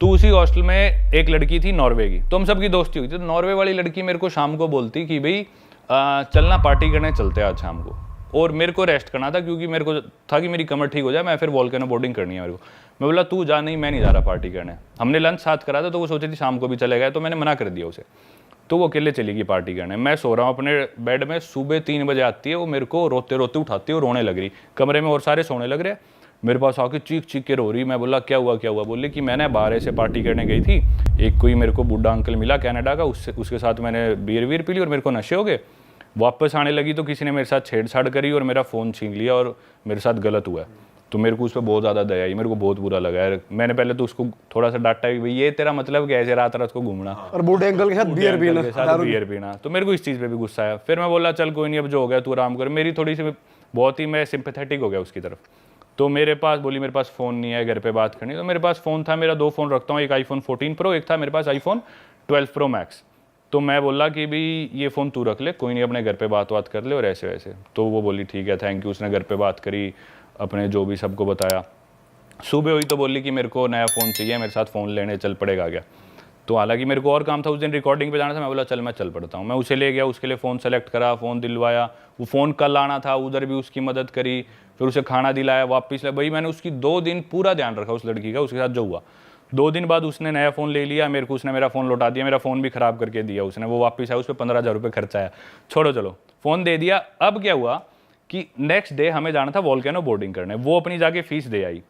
तो उसी हॉस्टल में एक लड़की थी नॉर्वे की, तो हम सबकी दोस्ती हुई थी। तो नॉर्वे वाली लड़की मेरे को शाम को बोलती कि भाई चलना पार्टी करने चलते हैं आज शाम को। और मेरे को रेस्ट करना था क्योंकि मेरे को था कि मेरी कमर ठीक हो जाए, मैं फिर वॉल्केनो बोर्डिंग करनी है मेरे को। मैं बोला तू जा, नहीं मैं नहीं जा रहा पार्टी करने। हमने लंच साथ करा था तो वो सोची थी शाम को भी चले गए, तो मैंने मना कर दिया उसे। तो वो अकेले चली गई पार्टी करने। मैं सो रहा हूँ अपने बेड में, सुबह 3 बजे आती है वो, मेरे को रोते रोते उठाती है और रोने लग रही। कमरे में और सारे सोने लग रहे, मेरे पास आके चीख चीख के रो रही। मैं बोला क्या हुआ क्या हुआ? बोली कि मैंने बाहर से पार्टी करने गई थी, एक कोई मेरे को बूढ़ा अंकल मिला कनाडा का, उसके साथ मैंने बियर वीर पी ली और मेरे को नशे हो गए। वापस आने लगी तो किसी ने मेरे साथ छेड़छाड़ करी और मेरा फ़ोन छीन लिया और मेरे साथ गलत हुआ है। तो मेरे को उस पर बहुत ज़्यादा दया आई, मेरे को बहुत बुरा लगा यार। मैंने पहले तो उसको थोड़ा सा डांटा कि भाई ये तेरा मतलब क्या है, ऐसे रात रात को घूमना और बूढ़े अंकल के साथ बियर पीना। तो मेरे को इस चीज़ पे भी गुस्सा आया। फिर मैं बोला चल कोई नहीं, अब जो हो गया तू आराम कर। मेरी थोड़ी सी बहुत ही मैं सिंपैथेटिक हो गया उसकी तरफ। तो मेरे पास बोली मेरे पास फ़ोन नहीं है घर पे बात करनी। तो मेरे पास फ़ोन था, मेरा 2 फ़ोन रखता हूँ, एक iPhone 14 Pro, एक था मेरे पास iPhone 12 Pro Max। तो मैं बोला कि भाई ये फ़ोन तू रख ले, कोई नहीं अपने घर पे बात कर ले और ऐसे वैसे। तो वो बोली ठीक है थैंक यू। उसने घर पे बात करी, अपने जो भी सबको बताया। सुबह हुई तो बोली कि मेरे को नया फ़ोन चाहिए, मेरे साथ फ़ोन लेने चल पड़ेगा क्या। तो हालांकि मेरे को और काम था उस दिन, रिकॉर्डिंग पे जाना था। मैं बोला चल मैं चल पड़ता हूँ। मैं उसे ले गया, उसके लिए फ़ोन सेलेक्ट करा, फ़ोन दिलवाया। वो फ़ोन कल आना था, उधर भी उसकी मदद करी, फिर उसे खाना दिलाया, वापस भाई मैंने उसकी 2 दिन पूरा ध्यान रखा उस लड़की का। उसके साथ जो हुआ 2 दिन बाद उसने नया फ़ोन ले लिया मेरे को, उसने मेरा फ़ोन लौटा दिया, मेरा फ़ोन भी ख़राब करके दिया उसने। वो वापस आया, उस पर 15,000 रुपये खर्चा आया। छोड़ो चलो, फ़ोन दे दिया। अब क्या हुआ कि नेक्स्ट डे हमें जाना था वॉल्केनो बोर्डिंग करने। वो अपनी जाके फ़ीस दे आई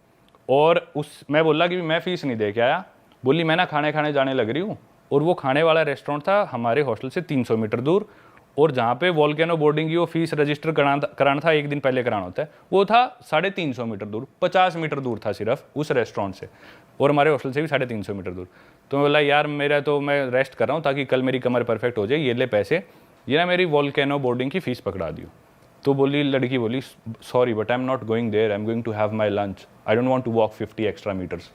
और मैं बोला कि मैं फ़ीस नहीं दे के आया। बोली मैं ना खाने जाने लग रही हूँ। और वो खाने वाला रेस्टोरेंट था हमारे हॉस्टल से 300 मीटर दूर, और जहाँ पे वॉल्केनो बोर्डिंग की वो फीस रजिस्टर कराना था, एक दिन पहले कराना होता है, वो था 350 मीटर दूर, 50 मीटर दूर था सिर्फ उस रेस्टोरेंट से, और हमारे हॉस्टल से भी 350 मीटर दूर। तो मैं बोला यार मेरा तो मैं रेस्ट कर रहा हूँ ताकि कल मेरी कमर परफेक्ट हो जाए, ये ले पैसे, ये ना मेरी वॉल्केनो बोर्डिंग की फ़ीस पकड़ा दियो। तो बोली लड़की बोली sorry but I am not going there, I am going to have my lunch, I don't want to walk 50 extra metres.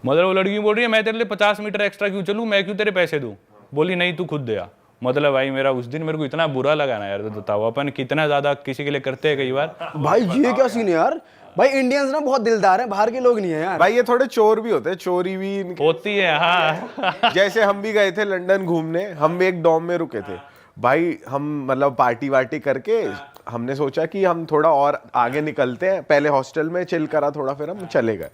मतलब वो लड़की बोल रही है मैं तेरे लिए 50 मीटर एक्स्ट्रा क्यों चलूँ, मैं क्यों तेरे पैसे दूँ। बोली नहीं तू खुद दे आ। मतलब भाई मेरा उस दिन मेरे को इतना बुरा लगा ना यार। तो बताओ अपन कितना ज़्यादा किसी के लिए करते हैं कई बार। भाई ये क्या सीन है यार। भाई इंडियंस ना बहुत दिलदार हैं, बाहर के लोग नहीं है यार। भाई ये थोड़े चोर भी होते हैं, चोरी भी होती है हाँ। जैसे हम भी गए थे लंदन घूमने, हम भी एक डॉम में रुके थे भाई। हम मतलब पार्टी वार्टी करके हमने सोचा कि हम थोड़ा और आगे निकलते हैं, पहले हॉस्टल में चिल करा थोड़ा, फिर हम चले गए।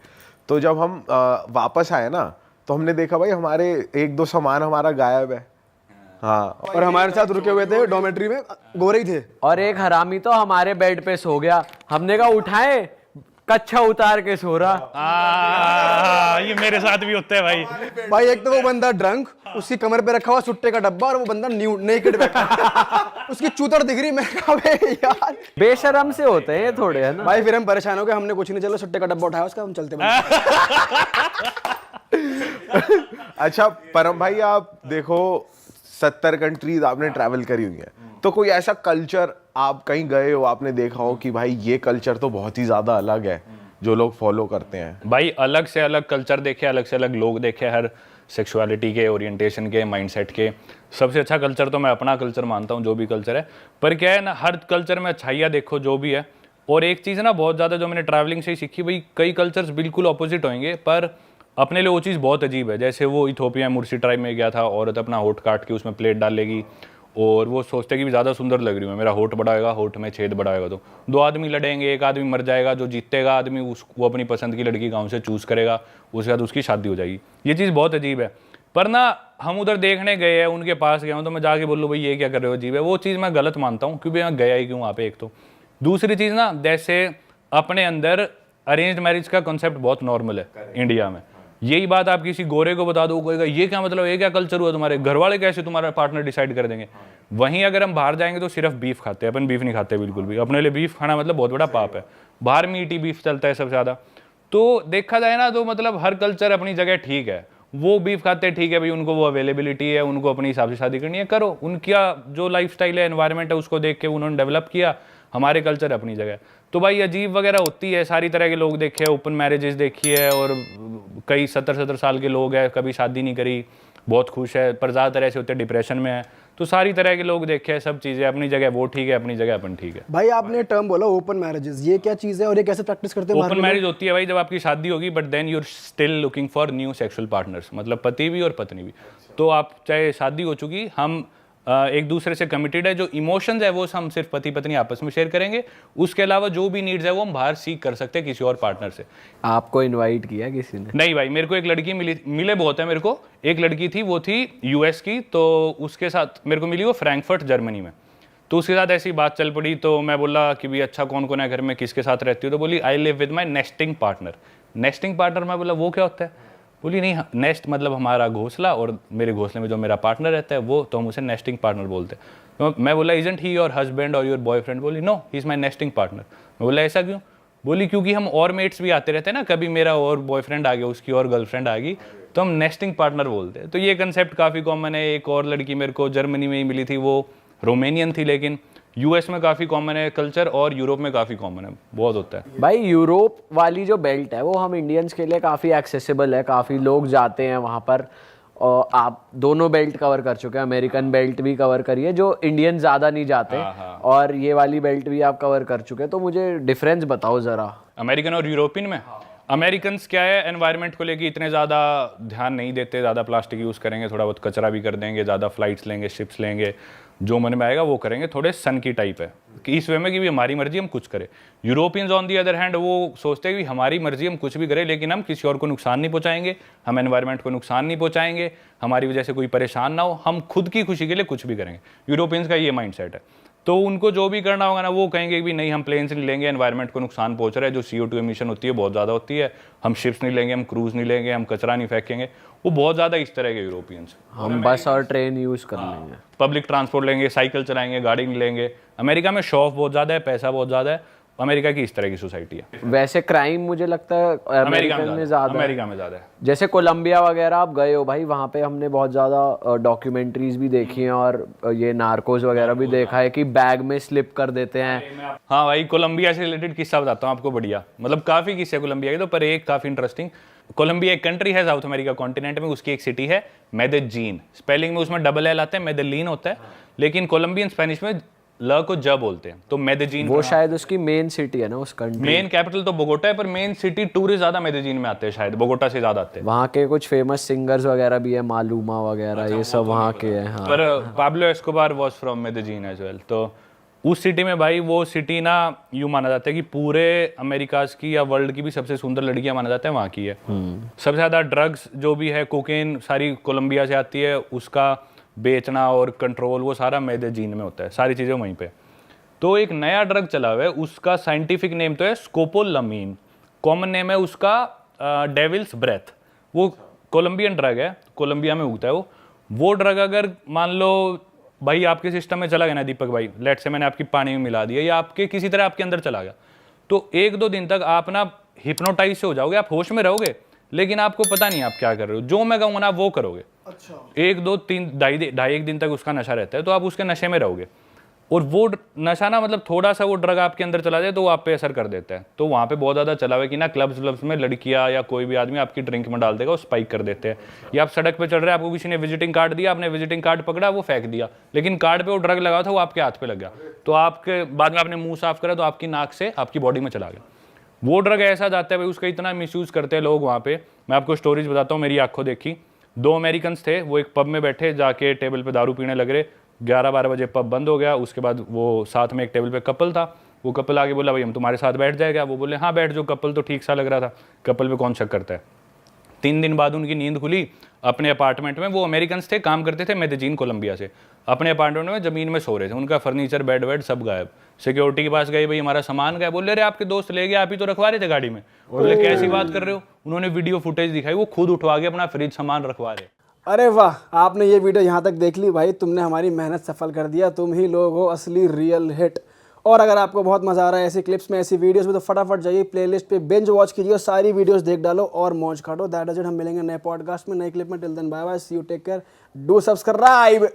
तो जब हम वापस आए ना तो हमने देखा भाई हमारे 1-2 सामान हमारा गायब है। हाँ, और हमारे साथ रुके हुए थे डॉर्मेट्री में गोरे ही थे। और एक हरामी तो हमारे बेड पे सो गया, हमने कहा उठाए, कच्छा उतार के सो रहा। ये मेरे साथ भी होता है भाई। भाई एक तो वो बंदा ड्रंक, उसकी कमर पे रखा हुआ सुट्टे का डब्बा, और वो बंदा नेकेड बैठा उसकी चूतर दिख रही। मैं कहा यार बेशरम से होते हैं ये थोड़े, है ना। भाई फिर हम परेशान हो गए, हमने कुछ नहीं, चलो सुट्टे का डब्बा उठाया उसका, हम चलते अच्छा परम भाई आप देखो 70 कंट्रीज आपने ट्रैवल करी हुई है, तो कोई ऐसा कल्चर आप कहीं गए हो, आपने देखा हो कि भाई ये कल्चर तो बहुत ही ज्यादा अलग है जो लोग फॉलो करते हैं। भाई अलग से अलग कल्चर देखे, अलग से अलग लोग देखे, हर सेक्सुअलिटी के, ओरिएंटेशन के, माइंडसेट के। सबसे अच्छा कल्चर तो मैं अपना कल्चर मानता हूँ, जो भी कल्चर है। पर क्या है ना, हर कल्चर में अच्छाइयाँ देखो जो भी है। और एक चीज़ ना बहुत ज़्यादा जो मैंने ट्रैवलिंग से ही सीखी, भाई कई कल्चर्स बिल्कुल अपोजिट होंगे पर अपने लिए वो चीज़ बहुत अजीब है। जैसे वो इथोपिया मुर्सी ट्राइब में गया था, औरत अपना होठ काट के उसमें प्लेट डाल लेगी और वो सोचते कि भी ज़्यादा सुंदर लग रही हूँ, मेरा होठ बड़ा होगा, होठ में छेद बड़ा होगा। तो 2 आदमी लड़ेंगे, एक आदमी मर जाएगा, जो जीतेगा आदमी वो अपनी पसंद की लड़की गाँव से चूज़ करेगा, उसके बाद उसकी शादी हो जाएगी। ये चीज़ बहुत अजीब है। पर ना हम उधर देखने गए हैं, उनके पास गया हूँ, तो मैं जाके बोलूँ भाई ये क्या कर रहे हो, अजीब है। वो चीज़ मैं गलत मानता हूँ क्योंकि मैं गया ही क्यों वहाँ पे। एक तो दूसरी चीज़ ना, जैसे अपने अंदर अरेंज्ड मैरिज का कॉन्सेप्ट बहुत नॉर्मल है इंडिया में। यही बात आप किसी गोरे को बता दो, कोई ये क्या मतलब, ये क्या कल्चर हुआ तुम्हारे, घर वाले कैसे तुम्हारा पार्टनर डिसाइड कर देंगे। वहीं अगर हम बाहर जाएंगे तो सिर्फ बीफ खाते हैं, अपन बीफ नहीं खाते बिल्कुल भी। अपने लिए बीफ खाना मतलब बहुत बड़ा पाप है। बाहर मीट ही बीफ चलता है सबसे ज़्यादा। तो देखा जाए ना तो मतलब हर कल्चर अपनी जगह ठीक है। वो बीफ खाते हैं ठीक है भाई, उनको वो अवेलेबिलिटी है, उनको अपने हिसाब से शादी करनी है, करो। उनका जो लाइफस्टाइल है, एनवायरनमेंट है, उसको देख के उन्होंने डेवलप किया। हमारे कल्चर अपनी जगह। तो भाई अजीब वगैरह होती है, सारी तरह के लोग देखे, ओपन मैरिजेस देखी है, और कई 70 साल के लोग हैं, कभी शादी नहीं करी, बहुत खुश है, पर ज़्यादातर ऐसे होते हैं डिप्रेशन में है। तो सारी तरह के लोग देखे हैं, सब चीज़ें अपनी जगह, वो ठीक है अपनी जगह, अपन ठीक है। भाई आपने टर्म बोला ओपन मैरिजेस, ये क्या चीज़ है और ये कैसे प्रैक्टिस करते हैं? ओपन मैरिज होती है भाई जब आपकी शादी होगी, but then you're still looking for new sexual partners, मतलब पति भी और पत्नी भी। तो आप चाहे शादी हो चुकी, हम एक दूसरे से कमिटेड है। जो इमोशंस है वो हम सिर्फ पति पत्नी आपस में शेयर करेंगे, उसके अलावा जो भी नीड्स है वो हम बाहर सीख कर सकते हैं किसी और पार्टनर से। आपको इनवाइट किया किसी ने? नहीं भाई, मेरे को एक लड़की मिले बहुत है मेरे को। एक लड़की थी, वो थी यूएस की, तो उसके साथ मेरे को मिली वो फ्रैंकफर्ट जर्मनी में। तो उसके साथ ऐसी बात चल पड़ी, तो मैं बोला कि भाई अच्छा कौन कौन है घर में, किसके साथ रहती हो? तो बोली I live with my nesting partner. Nesting partner, मैं बोला वो क्या होता है? बोली नहीं, नेस्ट मतलब हमारा घोंसला, और मेरे घोंसले में जो मेरा पार्टनर रहता है वो, तो हम उसे नेस्टिंग पार्टनर बोलते हैं। तो मैं बोला इजंट ही योर हस्बैंड और योर बॉयफ्रेंड? बोली no, he is my nesting partner. मैं बोला ऐसा क्यों? बोली क्योंकि हम और मेट्स भी आते रहते हैं ना, कभी मेरा और बॉयफ्रेंड आ गया, उसकी और गर्लफ्रेंड आ गई, तो हम नेस्टिंग पार्टनर बोलते हैं। तो ये कंसेप्ट काफ़ी कॉमन है। एक और लड़की मेरे को जर्मनी में ही मिली थी, वो रोमेनियन थी, लेकिन यूएस में काफ़ी कॉमन है कल्चर, और यूरोप में काफ़ी कॉमन है, बहुत होता है। भाई यूरोप वाली जो बेल्ट है वो हम इंडियंस के लिए काफ़ी एक्सेसिबल है, काफ़ी लोग जाते हैं वहाँ पर। और आप दोनों बेल्ट कवर कर चुके हैं, अमेरिकन बेल्ट भी कवर करी है, जो इंडियन ज़्यादा नहीं जाते, और ये वाली बेल्ट भी आप कवर कर चुके हैं। तो मुझे डिफरेंस बताओ ज़रा अमेरिकन और यूरोपियन में। अमेरिकन्स क्या है, एनवायरनमेंट को लेके इतने ज़्यादा ध्यान नहीं देते, ज़्यादा प्लास्टिक यूज़ करेंगे, थोड़ा बहुत कचरा भी कर देंगे, ज़्यादा फ्लाइट्स लेंगे, शिप्स लेंगे, जो मन में आएगा वो करेंगे। थोड़े सन की टाइप है कि इस वे में कि भी हमारी मर्जी हम कुछ करें। Europeans on the other hand वो सोचते हैं कि हमारी मर्जी हम कुछ भी करें, लेकिन हम किसी और को नुकसान नहीं पहुंचाएंगे, हम एनवायरनमेंट को नुकसान नहीं पहुंचाएंगे, हमारी वजह से कोई परेशान ना हो, हम खुद की खुशी के लिए कुछ भी करेंगे। यूरोपियंस का ये माइंड सेट है। तो उनको जो भी करना होगा ना, वो कहेंगे कि नहीं हम प्लेन्स नहीं लेंगे, एनवायरनमेंट को नुकसान पहुंच रहा है, जो CO2 एमिशन होती है बहुत ज़्यादा होती है, हम शिप्स नहीं लेंगे, हम क्रूज़ नहीं लेंगे, हम कचरा नहीं फेंकेंगे। वो बहुत ज़्यादा इस तरह के यूरोपियंस। हम बस और ट्रेन यूज़ कर लेंगे, पब्लिक ट्रांसपोर्ट लेंगे, साइकिल चलाएंगे, गाड़ी नहीं लेंगे। अमेरिका में शो ऑफ बहुत ज़्यादा है, पैसा बहुत ज़्यादा है। अमेरिका की इस तरह की सोसाइटी है। वैसे क्राइम मुझे लगता है अमेरिका में ज़्यादा है। अमेरिका में ज़्यादा है। जैसे कोलंबिया वगैरह आप गए हो भाई, वहाँ पे हमने बहुत ज़्यादा डॉक्यूमेंट्रीज भी देखी हैं, और ये नार्कोस वगैरह भी देखा है कि बैग में स्लिप कर देते हैं। हाँ भाई, कोलंबिया से रिलेटेड किस्सा बताता हूँ आपको, बढ़िया, मतलब काफ़ी किस्से कोलंबिया के, तो पर एक काफ़ी इंटरेस्टिंग। कोलंबिया एक कंट्री है साउथ अमेरिका कॉन्टिनेंट में, उसकी एक सिटी है मेदेजीन। स्पेलिंग में उसमें डबल एल आता है, मेदेलीन होता है, लेकिन कोलंबियन स्पेनिश में ल को ज बोलते हैं, तो मेदेजीन वो शायद उसकी मेन सिटी है ना उस कंट्री। मेन कैपिटल तो बोगोटा है, पर मेन सिटी टूरिस्ट ज़्यादा मेदेजीन में आते हैं, शायद बोगोटा से ज़्यादा आते हैं। वहाँ के कुछ फेमस सिंगर्स वगैरह भी है, मालूमा वगैरह, ये सब वहाँ के हैं। हाँ, पर Pablo Escobar was from Medellin as well. तो उस सिटी में भाई, वो सिटी ना यूँ माना जाता है कि पूरे अमेरिकाज की या वर्ल्ड की भी सबसे सुंदर लड़कियां माना जाता है वहाँ की है। सबसे ज़्यादा ड्रग्स जो भी है, कोकेन सारी कोलंबिया से आती है, उसका बेचना और कंट्रोल वो सारा मेदेजीन में होता है, सारी चीज़ें वहीं पे। तो एक नया ड्रग चला हुआ है, उसका साइंटिफिक नेम तो है स्कोपोलामीन, कॉमन नेम है उसका डेविल्स ब्रेथ। वो कोलंबियन ड्रग है, कोलंबिया में उगता है वो ड्रग अगर मान लो भाई आपके सिस्टम में चला गया ना दीपक भाई, लेट से मैंने आपकी पानी में मिला दिया या आपके किसी तरह आपके अंदर चला गया, तो 1-2 दिन तक आप ना हिप्नोटाइज से हो जाओगे, आप होश में रहोगे, लेकिन आपको पता नहीं आप क्या कर रहे हो। जो मैं कहूँगा ना आप वो करोगे। अच्छा। 1-2-3 ढाई 1 दिन तक उसका नशा रहता है, तो आप उसके नशे में रहोगे। और वो नशा ना, मतलब थोड़ा सा वो ड्रग आपके अंदर चला जाए तो वो आप पे असर कर देता है। तो वहाँ पे बहुत ज़्यादा चला हुआ है कि ना क्लब्स में लड़कियाँ या कोई भी आदमी आपकी ड्रिंक में डाल देगा, वो स्पाइक कर देते हैं। या आप सड़क पे चल रहे हैं, आपको किसी ने विजिटिंग कार्ड दिया, आपने विजिटिंग कार्ड पकड़ा, वो फेंक दिया, लेकिन कार्ड पे वो ड्रग लगा था, वो आपके हाथ पे लग गया, तो आपके बाद में आपने मुंह साफ करा तो आपकी नाक से आपकी बॉडी में चला गया। वो ड्रग ऐसा जाता है भाई, उसका इतना मिसयूज़ करते हैं लोग वहाँ पे। मैं आपको स्टोरीज बताता हूँ, मेरी आंखों देखी। 2 अमेरिकन्स थे, वो एक पब में बैठे, जाके टेबल पे दारू पीने लग रहे। 11-12 बजे पब बंद हो गया। उसके बाद वो साथ में एक टेबल पे कपल था, वो कपल आगे बोला भाई हम तुम्हारे साथ बैठ जाएगा। वो बोले हाँ बैठ जाओ, कपल तो ठीक सा लग रहा था, कपल पे कौन शक करता है। 3 दिन बाद उनकी नींद खुली अपने अपार्टमेंट में। वो अमेरिकन्स थे, काम करते थे मेदेजीन कोलंबिया से। अपने अपार्टमेंट में ज़मीन में सो रहे थे, उनका फर्नीचर बेड वेड सब गायब। सिक्योरिटी के पास गए, भाई हमारा सामान गया। बोले अरे आपके दोस्त ले गए, आप ही तो रखवा रहे थे गाड़ी में। बोले कैसी बात कर रहे हो। उन्होंने वीडियो फुटेज दिखाई, वो खुद उठवा के अपना फ्रिज सामान रखवा रहे। अरे वाह, आपने ये वीडियो यहाँ तक देख ली भाई, तुमने हमारी मेहनत सफल कर दिया। तुम ही लोग हो असली रियल हिट। और अगर आपको बहुत मजा आ रहा है ऐसी क्लिप्स में, ऐसी वीडियोस में, तो फटाफट जाइए प्लेलिस्ट पे, बिंज वॉच कीजिए, सारी वीडियोस देख डालो और मौज काटो। That is it. हम मिलेंगे नए पॉडकास्ट में, नए क्लिप में। Till then bye bye, see you, take care, do subscribe.